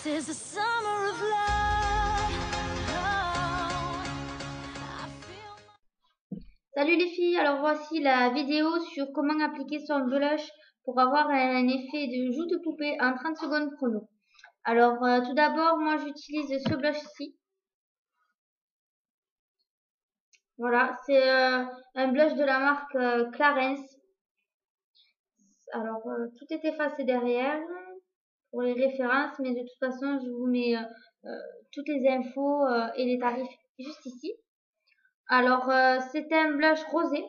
This is the summer of love. Salut les filles, alors voici la vidéo sur comment appliquer son blush pour avoir un effet de joue de poupée en 30 secondes chrono. Alors tout d'abord, moi j'utilise ce blush-ci. Voilà, c'est un blush de la marque Clarins. Alors tout est effacé derrière pour les références, mais de toute façon je vous mets toutes les infos et les tarifs juste ici. Alors c'est un blush rosé.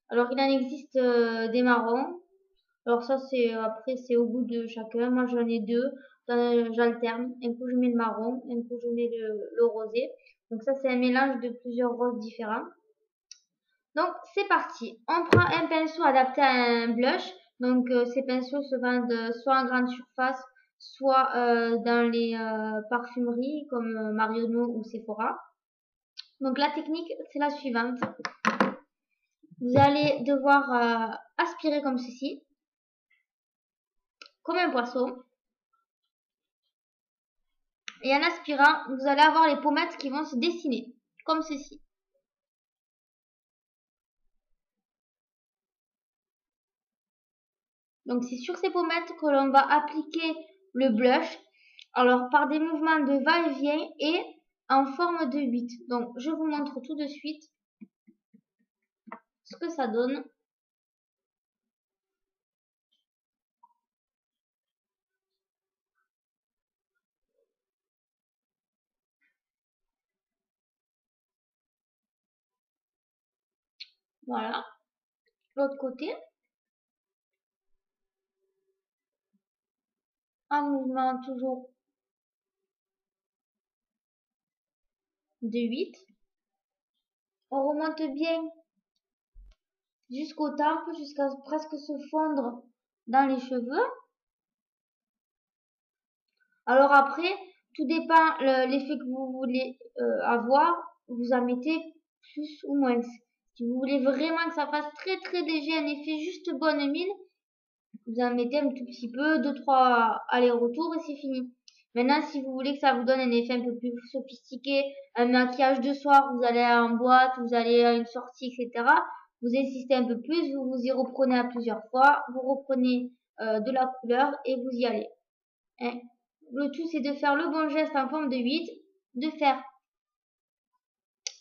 Alors il en existe des marrons. Alors ça c'est après c'est au goût de chacun. Moi j'en ai deux. J'alterne. Un coup je mets le marron, un coup je mets le rosé. Donc ça c'est un mélange de plusieurs roses différents. Donc c'est parti. On prend un pinceau adapté à un blush. Donc ces pinceaux se vendent soit en grande surface, soit dans les parfumeries comme Marionneau ou Sephora. Donc la technique c'est la suivante. Vous allez devoir aspirer comme ceci, comme un poisson. Et en aspirant, vous allez avoir les pommettes qui vont se dessiner, comme ceci. Donc c'est sur ces pommettes que l'on va appliquer le blush. Alors par des mouvements de va-et-vient et en forme de 8. Donc je vous montre tout de suite ce que ça donne. Voilà. L'autre côté. Un mouvement toujours de 8. On remonte bien jusqu'aux tempes, jusqu'à presque se fondre dans les cheveux. Alors après, tout dépend l'effet que vous voulez avoir, vous en mettez plus ou moins. Si vous voulez vraiment que ça fasse très très léger, un effet juste bonne mine, vous en mettez un tout petit peu, 2-3 allers-retours et c'est fini. Maintenant, si vous voulez que ça vous donne un effet un peu plus sophistiqué, un maquillage de soir, vous allez en boîte, vous allez à une sortie, etc. Vous insistez un peu plus, vous vous y reprenez à plusieurs fois, vous reprenez de la couleur et vous y allez. Hein. Le tout, c'est de faire le bon geste en forme de 8, de faire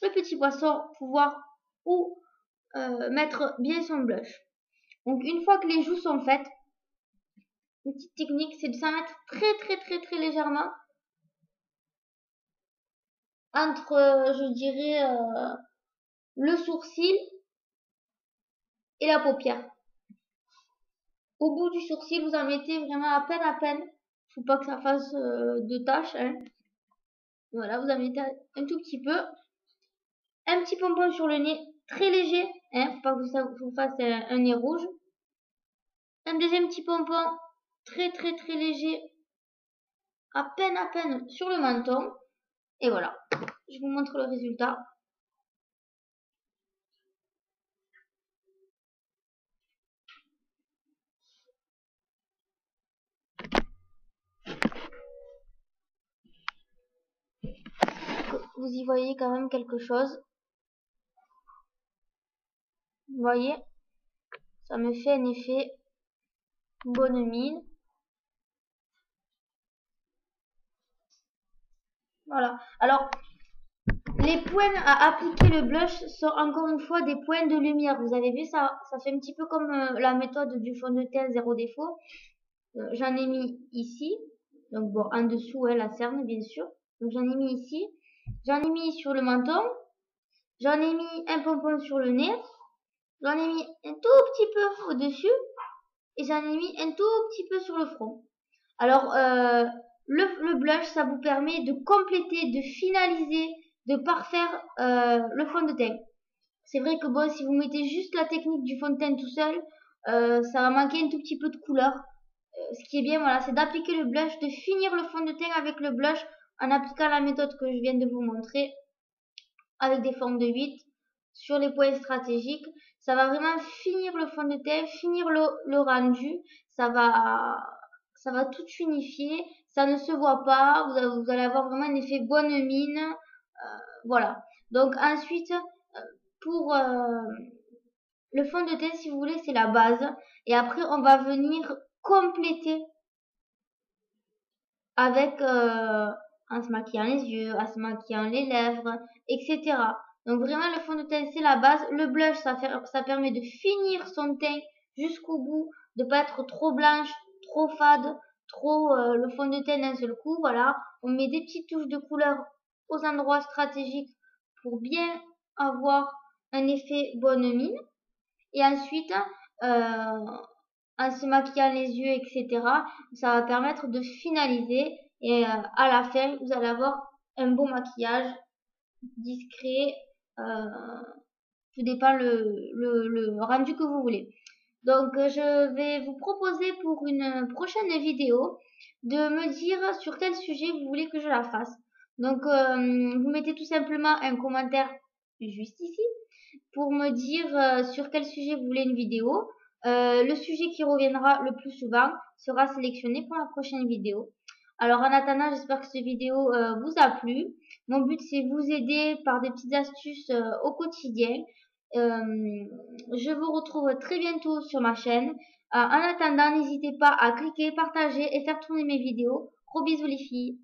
le petit poisson, pouvoir ou mettre bien son blush. Donc, une fois que les joues sont faites, une petite technique, c'est de s'en mettre très, très, très, très légèrement entre, je dirais, le sourcil et la paupière. Au bout du sourcil, vous en mettez vraiment à peine, à peine. Faut pas que ça fasse de taches. Hein. Voilà, vous en mettez un tout petit peu. Un petit pompon sur le nez, très léger, hein, faut pas que ça vous fasse un nez rouge. Un deuxième petit pompon, très très très léger, à peine sur le menton. Et voilà, je vous montre le résultat. Vous y voyez quand même quelque chose. Vous voyez, ça me fait un effet bonne mine. Voilà. Alors, les points à appliquer le blush sont encore une fois des points de lumière. Vous avez vu, ça fait un petit peu comme la méthode du fond de teint zéro défaut. J'en ai mis ici. Donc bon, en dessous, hein, la cerne, bien sûr. Donc j'en ai mis ici. J'en ai mis sur le menton. J'en ai mis un pompon sur le nez. J'en ai mis un tout petit peu au-dessus. Et j'en ai mis un tout petit peu sur le front. Alors, le blush, ça vous permet de compléter, de finaliser, de parfaire le fond de teint. C'est vrai que bon, si vous mettez juste la technique du fond de teint tout seul, ça va manquer un tout petit peu de couleur. Ce qui est bien, voilà, c'est d'appliquer le blush, de finir le fond de teint avec le blush en appliquant la méthode que je viens de vous montrer avec des formes de 8 sur les points stratégiques. Ça va vraiment finir le fond de teint, finir le rendu. Ça va tout unifier. ça ne se voit pas, vous allez avoir vraiment un effet bonne mine, voilà. Donc ensuite, pour le fond de teint, si vous voulez, c'est la base. Et après, on va venir compléter avec, en se maquillant les yeux, en se maquillant les lèvres, etc. Donc vraiment, le fond de teint, c'est la base. Le blush, ça permet de finir son teint jusqu'au bout, de pas être trop blanche, trop fade, trop le fond de teint d'un seul coup. Voilà, on met des petites touches de couleur aux endroits stratégiques pour bien avoir un effet bonne mine. Et ensuite, en se maquillant les yeux, etc., ça va permettre de finaliser. Et à la fin, vous allez avoir un beau maquillage discret. Tout dépend le rendu que vous voulez. Donc, je vais vous proposer pour une prochaine vidéo de me dire sur quel sujet vous voulez que je la fasse. Donc, vous mettez tout simplement un commentaire juste ici pour me dire sur quel sujet vous voulez une vidéo. Le sujet qui reviendra le plus souvent sera sélectionné pour la prochaine vidéo. Alors en attendant, j'espère que cette vidéo vous a plu. Mon but c'est vous aider par des petites astuces au quotidien. Je vous retrouve très bientôt sur ma chaîne. En attendant, n'hésitez pas à cliquer, partager et faire tourner mes vidéos. Gros bisous les filles.